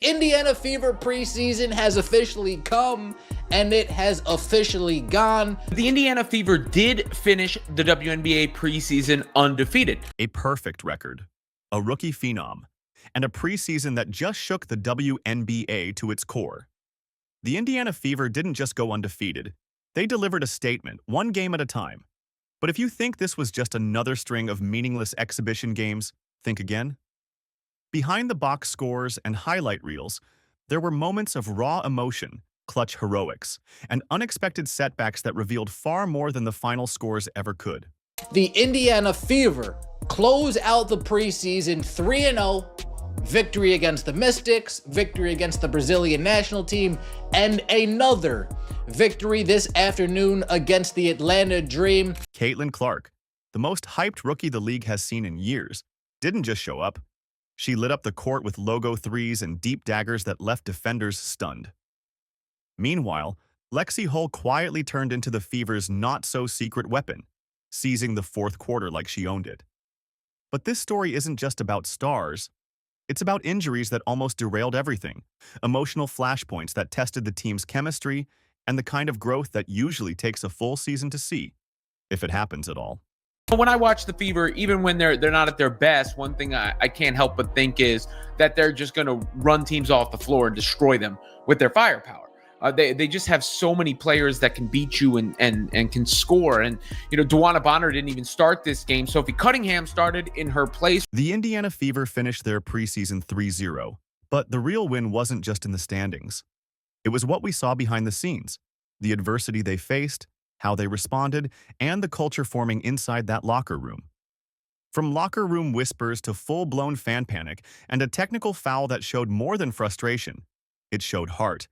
Indiana Fever preseason has officially come, and it has officially gone. The Indiana Fever did finish the WNBA preseason undefeated. A perfect record, a rookie phenom, and a preseason that just shook the WNBA to its core. The Indiana Fever didn't just go undefeated. They delivered a statement, one game at a time. But if you think this was just another string of meaningless exhibition games, think again. Behind the box scores and highlight reels, there were moments of raw emotion, clutch heroics, and unexpected setbacks that revealed far more than the final scores ever could. The Indiana Fever close out the preseason 3-0, victory against the Mystics, victory against the Brazilian national team, and another victory this afternoon against the Atlanta Dream. Caitlin Clark, the most hyped rookie the league has seen in years, didn't just show up. She lit up the court with logo threes and deep daggers that left defenders stunned. Meanwhile, Lexi Hull quietly turned into the Fever's not-so-secret weapon, seizing the fourth quarter like she owned it. But this story isn't just about stars. It's about injuries that almost derailed everything, emotional flashpoints that tested the team's chemistry, and the kind of growth that usually takes a full season to see, if it happens at all. When I watch the Fever, even when they're not at their best, one thing I can't help but think is that they're just going to run teams off the floor and destroy them with their firepower. They just have so many players that can beat you and can score. And, Duana Bonner didn't even start this game. Sophie Cunningham started in her place. The Indiana Fever finished their preseason 3-0, but the real win wasn't just in the standings. It was what we saw behind the scenes, the adversity they faced, how they responded, and the culture forming inside that locker room. From locker room whispers to full-blown fan panic and a technical foul that showed more than frustration, it showed heart.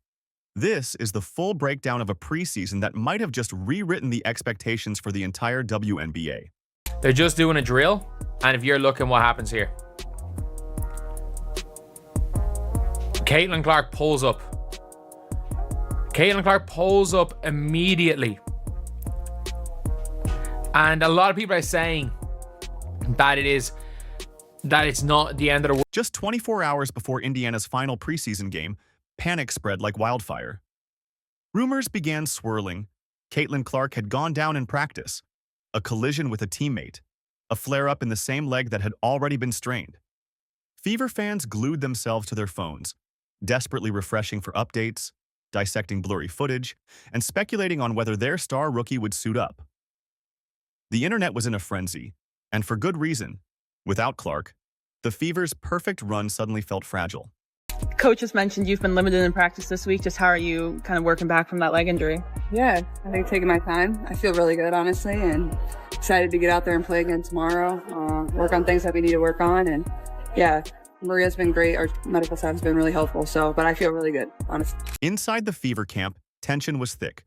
This is the full breakdown of a preseason that might have just rewritten the expectations for the entire WNBA. They're just doing a drill, and if you're looking what happens here. Caitlin Clark pulls up. Caitlin Clark pulls up immediately. And a lot of people are saying that it's not the end of the world. Just 24 hours before Indiana's final preseason game, panic spread like wildfire. Rumors began swirling. Caitlin Clark had gone down in practice, a collision with a teammate, a flare-up in the same leg that had already been strained. Fever fans glued themselves to their phones, desperately refreshing for updates, dissecting blurry footage, and speculating on whether their star rookie would suit up. The internet was in a frenzy, and for good reason. Without Clark, the Fever's perfect run suddenly felt fragile. Coach just mentioned you've been limited in practice this week. Just how are you kind of working back from that leg injury? Yeah, I think taking my time. I feel really good, honestly, and excited to get out there and play again tomorrow, work on things that we need to work on. And yeah, Maria's been great. Our medical staff has been really helpful. But I feel really good, honestly. Inside the Fever camp, tension was thick.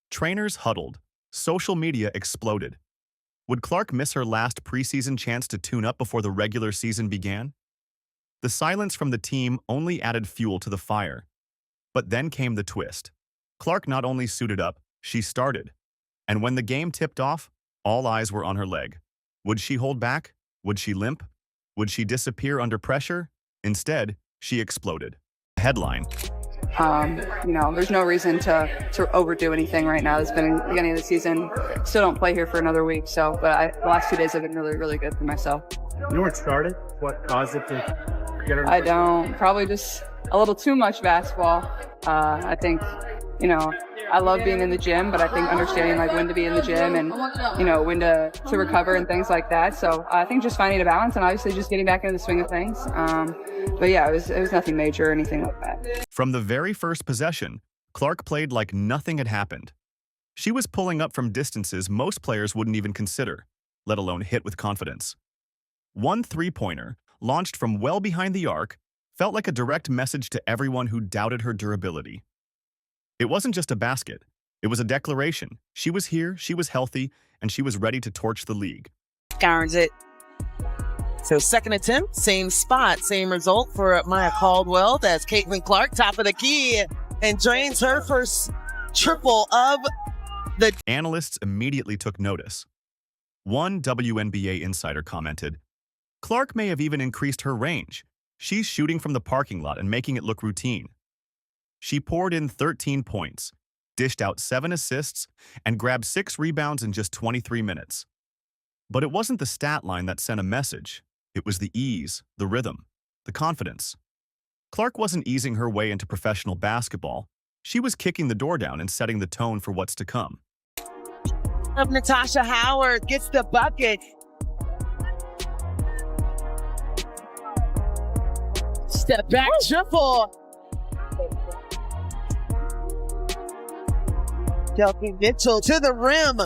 Trainers huddled. Social media exploded. Would Clark miss her last preseason chance to tune up before the regular season began? The silence from the team only added fuel to the fire. But then came the twist. Clark not only suited up, she started. And when the game tipped off, all eyes were on her leg. Would she hold back? Would she limp? Would she disappear under pressure? Instead, she exploded. Headline. There's no reason to overdo anything right now. It's been the beginning of the season. Still don't play here for another week, but the last 2 days have been really, really good for myself. You know what started? What caused it to get her? I don't. Probably just a little too much basketball. I think, I love being in the gym, but I think understanding when to be in the gym and, when to recover and things like that. So I think just finding a balance and obviously just getting back into the swing of things. But yeah, it was nothing major or anything like that. From the very first possession, Clark played like nothing had happened. She was pulling up from distances most players wouldn't even consider, let alone hit with confidence. One three-pointer, launched from well behind the arc, felt like a direct message to everyone who doubted her durability. It wasn't just a basket. It was a declaration. She was here, she was healthy, and she was ready to torch the league. Guards it. So second attempt, same spot, same result for Maya Caldwell. That's Caitlin Clark, top of the key, and drains her first triple of the... Analysts immediately took notice. One WNBA insider commented, Clark may have even increased her range. She's shooting from the parking lot and making it look routine. She poured in 13 points, dished out 7 assists, and grabbed 6 rebounds in just 23 minutes. But it wasn't the stat line that sent a message. It was the ease, the rhythm, the confidence. Clark wasn't easing her way into professional basketball. She was kicking the door down and setting the tone for what's to come. Of Natasha Howard gets the bucket. Step back triple. Kelsey Mitchell to the rim.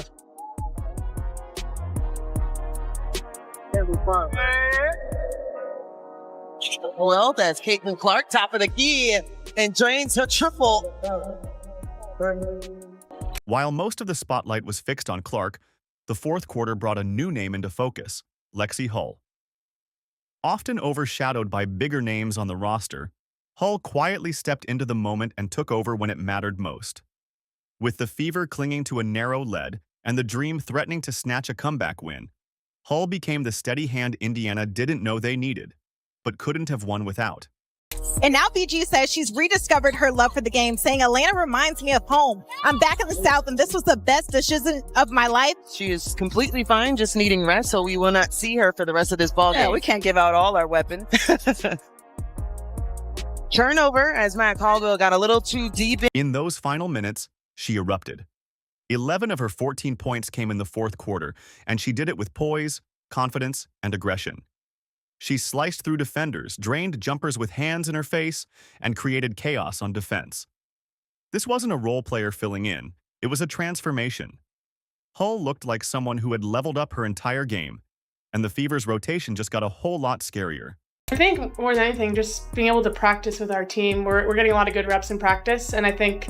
Well, that's Caitlin Clark, top of the key, and drains her triple. While most of the spotlight was fixed on Clark, the fourth quarter brought a new name into focus, Lexi Hull. Often overshadowed by bigger names on the roster, Hull quietly stepped into the moment and took over when it mattered most. With the Fever clinging to a narrow lead and the Dream threatening to snatch a comeback win, Hull became the steady hand Indiana didn't know they needed, but couldn't have won without. And now BG says she's rediscovered her love for the game, saying Atlanta reminds me of home. I'm back in the South, and this was the best decision of my life. She is completely fine, just needing rest, so we will not see her for the rest of this ball game. Yeah, we can't give out all our weapons. Turnover, as Matt Caldwell got a little too deep. In those final minutes, she erupted. 11 of her 14 points came in the fourth quarter, and she did it with poise, confidence, and aggression. She sliced through defenders, drained jumpers with hands in her face, and created chaos on defense. This wasn't a role player filling in. It was a transformation. Hull looked like someone who had leveled up her entire game, and the Fever's rotation just got a whole lot scarier. I think more than anything, just being able to practice with our team. We're getting a lot of good reps in practice, and I think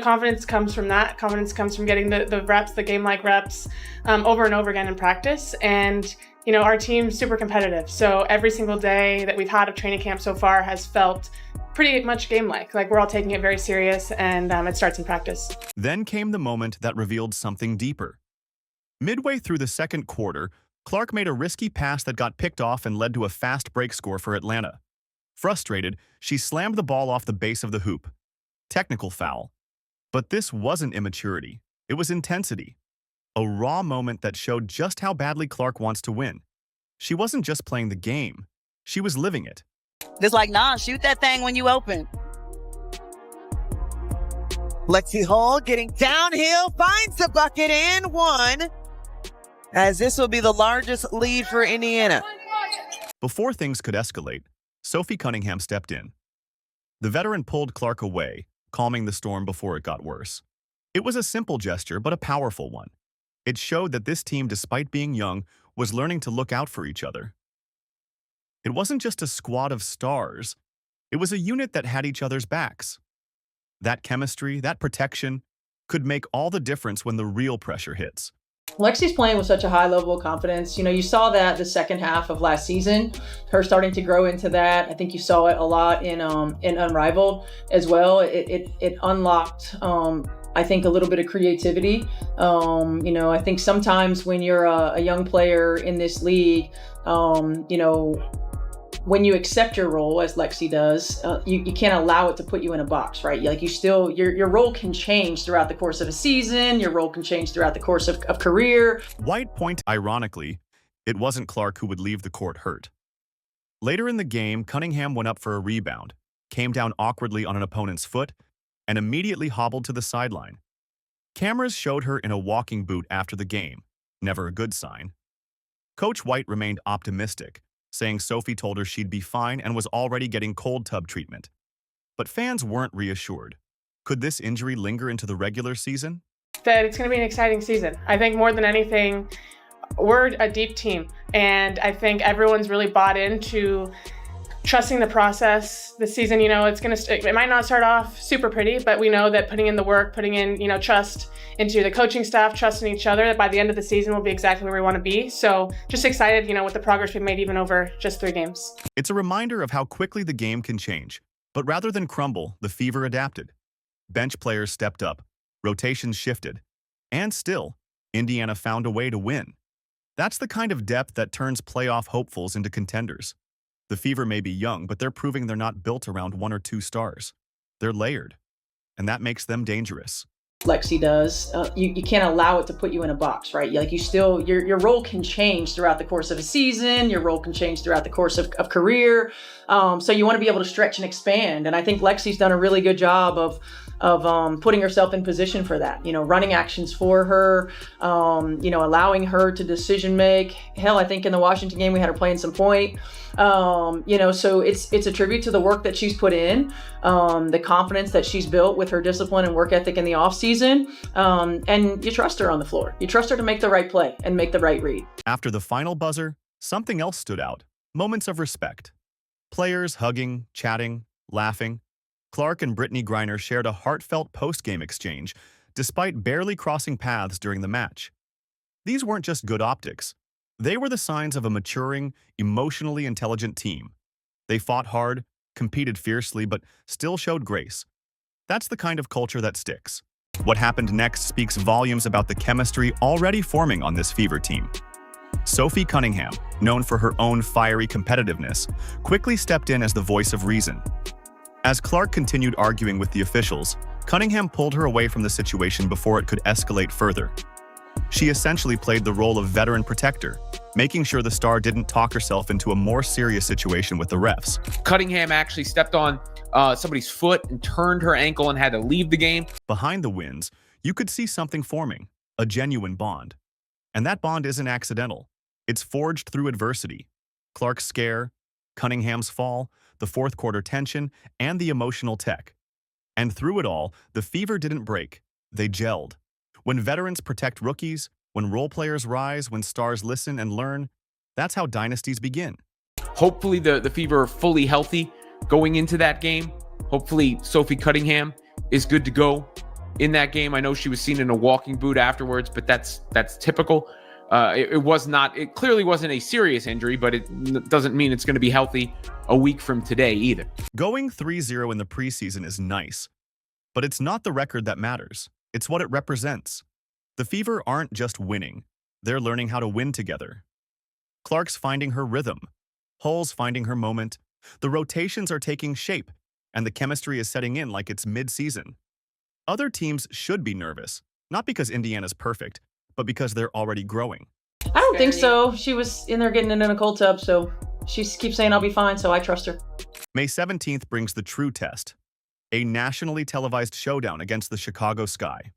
confidence comes from that. Confidence comes from getting the reps, the game-like reps, over and over again in practice. And our team's super competitive, so every single day that we've had of training camp so far has felt pretty much game-like. Like we're all taking it very serious, and it starts in practice. Then came the moment that revealed something deeper. Midway through the second quarter, Clark made a risky pass that got picked off and led to a fast break score for Atlanta. Frustrated, she slammed the ball off the base of the hoop. Technical foul. But this wasn't immaturity. It was intensity. A raw moment that showed just how badly Clark wants to win. She wasn't just playing the game. She was living it. It's like, nah, shoot that thing when you open. Lexi Hull getting downhill, finds the bucket and one, as this will be the largest lead for Indiana. Before things could escalate, Sophie Cunningham stepped in. The veteran pulled Clark away, calming the storm before it got worse. It was a simple gesture, but a powerful one. It showed that this team, despite being young, was learning to look out for each other. It wasn't just a squad of stars. It was a unit that had each other's backs. That chemistry, that protection, could make all the difference when the real pressure hits. Lexi's playing with such a high level of confidence. You saw that the second half of last season, her starting to grow into that. I think you saw it a lot in Unrivaled as well. It unlocked, I think, a little bit of creativity. I think sometimes when you're a young player in this league, when you accept your role, as Lexi does, you can't allow it to put you in a box, right? Like your role can change throughout the course of a season. Your role can change throughout the course of career. White point, ironically, it wasn't Clark who would leave the court hurt. Later in the game, Cunningham went up for a rebound, came down awkwardly on an opponent's foot, and immediately hobbled to the sideline. Cameras showed her in a walking boot after the game, never a good sign. Coach White remained optimistic, saying Sophie told her she'd be fine and was already getting cold tub treatment. But fans weren't reassured. Could this injury linger into the regular season? That it's going to be an exciting season. I think more than anything, we're a deep team, and I think everyone's really bought into trusting the process this season. It might not start off super pretty, but we know that putting in the work, putting in, trust into the coaching staff, trust in each other, that by the end of the season we'll be exactly where we want to be. So just excited, with the progress we've made even over just 3 games. It's a reminder of how quickly the game can change. But rather than crumble, the Fever adapted. Bench players stepped up, rotations shifted, and still, Indiana found a way to win. That's the kind of depth that turns playoff hopefuls into contenders. The Fever may be young, but they're proving they're not built around one or two stars. They're layered, and that makes them dangerous. Lexie does. You can't allow it to put you in a box, right? Like, you still, your role can change throughout the course of a season. Your role can change throughout the course of career. So you want to be able to stretch and expand. And I think Lexie's done a really good job of putting herself in position for that. Running actions for her, allowing her to decision make. Hell, I think in the Washington game we had her playing some point. So it's a tribute to the work that she's put in, the confidence that she's built with her discipline and work ethic in the offseason. And you trust her on the floor. You trust her to make the right play and make the right read. After the final buzzer, something else stood out. Moments of respect. Players hugging, chatting, laughing. Clark and Brittney Griner shared a heartfelt post-game exchange, despite barely crossing paths during the match. These weren't just good optics. They were the signs of a maturing, emotionally intelligent team. They fought hard, competed fiercely, but still showed grace. That's the kind of culture that sticks. What happened next speaks volumes about the chemistry already forming on this Fever team. Sophie Cunningham, known for her own fiery competitiveness, quickly stepped in as the voice of reason. As Clark continued arguing with the officials, Cunningham pulled her away from the situation before it could escalate further. She essentially played the role of veteran protector, making sure the star didn't talk herself into a more serious situation with the refs. Cunningham actually stepped on somebody's foot and turned her ankle and had to leave the game. Behind the wins, you could see something forming, a genuine bond. And that bond isn't accidental. It's forged through adversity. Clark's scare, Cunningham's fall, the fourth quarter tension, and the emotional tech. And through it all, the Fever didn't break. They gelled. When veterans protect rookies, when role players rise, when stars listen and learn, that's how dynasties begin. Hopefully the Fever are fully healthy going into that game. Hopefully Sophie Cunningham is good to go in that game. I know she was seen in a walking boot afterwards, but that's typical. It clearly wasn't a serious injury, but it doesn't mean it's going to be healthy a week from today either. Going 3-0 in the preseason is nice, but it's not the record that matters. It's what it represents. The Fever aren't just winning. They're learning how to win together. Clark's finding her rhythm. Hull's finding her moment. The rotations are taking shape, and the chemistry is setting in like it's mid-season. Other teams should be nervous, not because Indiana's perfect, but because they're already growing. I don't think so. She was in there getting it in a cold tub, so she keeps saying I'll be fine, so I trust her. May 17th brings the true test, a nationally televised showdown against the Chicago Sky.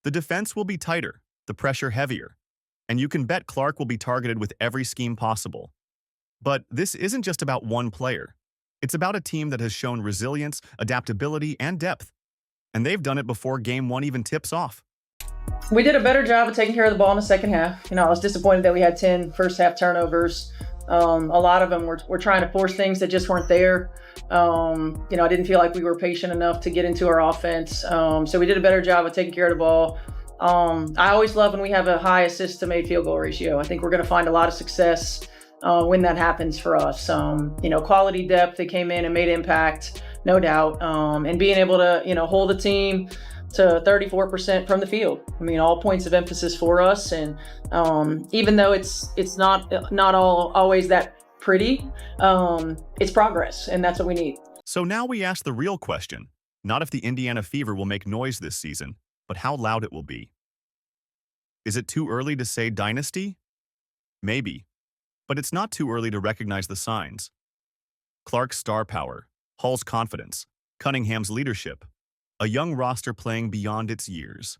The defense will be tighter, the pressure heavier, and you can bet Clark will be targeted with every scheme possible. But this isn't just about one player. It's about a team that has shown resilience, adaptability, and depth. And they've done it before Game 1 even tips off. We did a better job of taking care of the ball in the second half. I was disappointed that we had 10 first half turnovers. A lot of them were trying to force things that just weren't there. I didn't feel like we were patient enough to get into our offense. So we did a better job of taking care of the ball. I always love when we have a high assist to made field goal ratio. I think we're going to find a lot of success when that happens for us. Quality depth, they came in and made impact, no doubt. And being able to, hold a team to 34% from the field. All points of emphasis for us. And even though it's not always that pretty, it's progress, and that's what we need. So now we ask the real question, not if the Indiana Fever will make noise this season, but how loud it will be. Is it too early to say dynasty? Maybe, but it's not too early to recognize the signs. Clark's star power, Hull's confidence, Cunningham's leadership, a young roster playing beyond its years.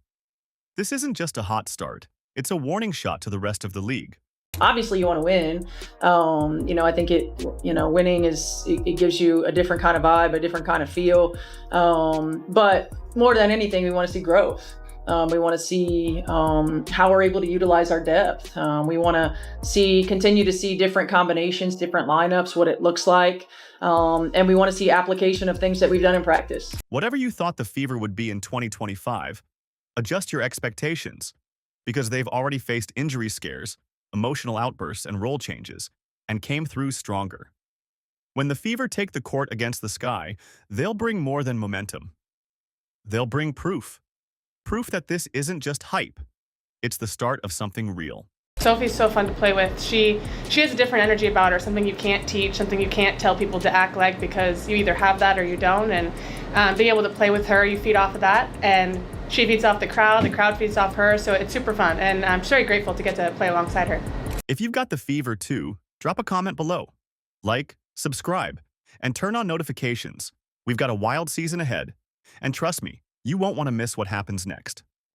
This isn't just a hot start. It's a warning shot to the rest of the league. Obviously, you want to win. I think winning it gives you a different kind of vibe, a different kind of feel. But more than anything, we want to see growth. We want to see how we're able to utilize our depth. We want to continue to see different combinations, different lineups, what it looks like. And we want to see application of things that we've done in practice. Whatever you thought the Fever would be in 2025, adjust your expectations, because they've already faced injury scares, emotional outbursts, and role changes, and came through stronger. When the Fever take the court against the Sky, they'll bring more than momentum. They'll bring proof. Proof that this isn't just hype. It's the start of something real. Sophie's so fun to play with. She has a different energy about her, something you can't teach, something you can't tell people to act like, because you either have that or you don't. And being able to play with her, you feed off of that, and she feeds off the crowd feeds off her, so it's super fun, and I'm very grateful to get to play alongside her. If you've got the fever too, drop a comment below. Like, subscribe, and turn on notifications. We've got a wild season ahead. And trust me, you won't want to miss what happens next.